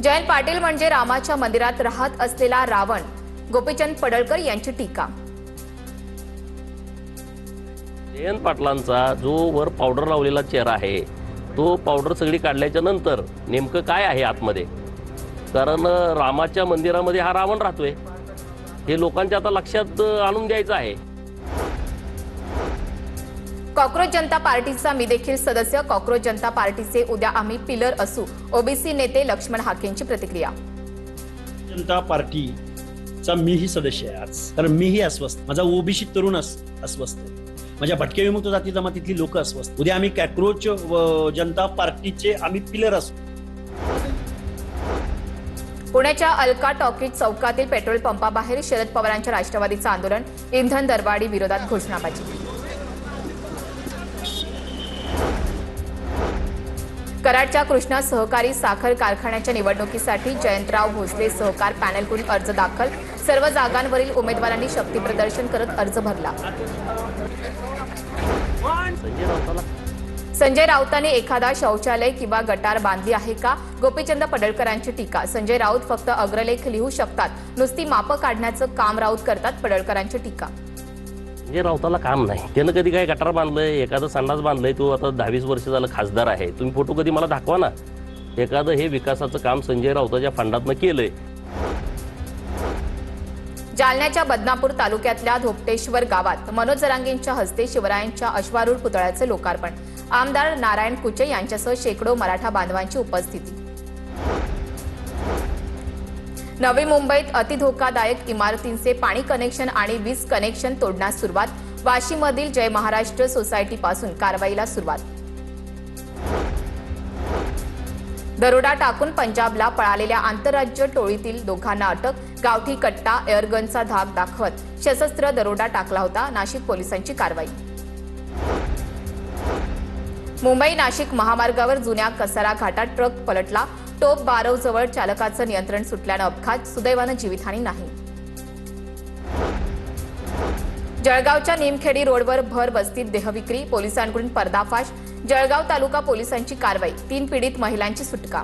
जयंत पाटील म्हणजे रामाच्या मंदिरात राहत असलेला रावण, गोपीचंद पडळकर यांची टीका। जयंत पाटलांचा जो वर पावडर लावलेला चेहरा आहे तो पावडर सगळी काढल्याच्या नंतर नेमकं काय आहे आतमध्ये, कारण रामाच्या मंदिरामध्ये हा रावण राहतोय हे लोकांच्या आता लक्षात आणून द्यायचं आहे। कॉक्रोच जनता पार्टीचा मी देखील सदस्य, कॉक्रोच जनता पार्टीचे उद्या आम्ही पिलर असू, ओबीसी नेते लक्ष्मण हाकेंची प्रतिक्रिया। जनता पार्टीचा मीही सदस्य आहे आज, कारण मीही अस्वस्थ, माझा ओबीसी तरुण अस्वस्थ आहे, माझ्या भटक्या विमुक्त जाती जमातीतली लोक अस्वस्थ। उद्या आम्ही कॉक्रोच जनता पार्टीचे आम्ही पिलर असू। पुण्याच्या अलका टॉकीज चौकातील पेट्रोल पंपाबाहेर शरद पवारांच्या राष्ट्रवादीचं आंदोलन, इंधन दरवाढी विरोधात घोषणाबाजी। कराडच्या कृष्णा सहकारी साखर कारखान्याच्या निवडणुकीसाठी जयंतराव भोसले सहकार पॅनेलकडून अर्ज दाखल, सर्व जागांवरील उमेदवारांनी शक्तीप्रदर्शन करत अर्ज भरला। संजय राऊतांनी एखादा शौचालय किंवा गटार बांधली आहे का? गोपीचंद पडळकरांची टीका। संजय राऊत फक्त अग्रलेख लिहू शकतात, नुसती मापं काढण्याचं काम राऊत करतात, पडळकरांची टीका। संजय राऊताला काम नाही, त्यानं कधी काय गटार बांधलंय, एखादं संडास बांधलंय, तो आता 10-20 वर्ष झालं खासदार आहे, तुम्ही फोटो कधी मला दाखवा ना एखादं हे विकासाचं काम संजय राऊताच्या फंडातनं केलंय। जालन्याच्या बदनापूर तालुक्यातल्या धोपटेश्वर गावात मनोज जरांगेंच्या हस्ते शिवरायांच्या अश्वारूढ पुतळ्याचे लोकार्पण, आमदार नारायण कुचे यांच्यासह शेकडो मराठा बांधवांची उपस्थिती। नवी मुंबईत अतिधोकादायक इमारतींचे पाणी कनेक्शन आणि वीज कनेक्शन तोडण्यास सुरुवात, वाशीमधील जय महाराष्ट्र सोसायटीपासून कारवाईला सुरुवात। दरोडा टाकून पंजाबला पळालेल्या आंतरराज्य टोळीतील दोघांना अटक, गावठी कट्टा एअरगनचा धाक दाखवत सशस्त्र दरोडा टाकला होता, नाशिक पोलिसांची कारवाई। मुंबई नाशिक महामार्गावर जुन्या कसारा घाटात ट्रक पलटला, टोप बारवजवळ चालकाचं नियंत्रण सुटल्यानं अपघात, सुदैवानं जीवितहानी नाही। जळगावच्या निमखेडी रोडवर भर वस्तीत देहविक्री, पोलिसांकडून पर्दाफाश, जळगाव तालुका पोलिसांची कारवाई, 3 पीडित महिलांची सुटका।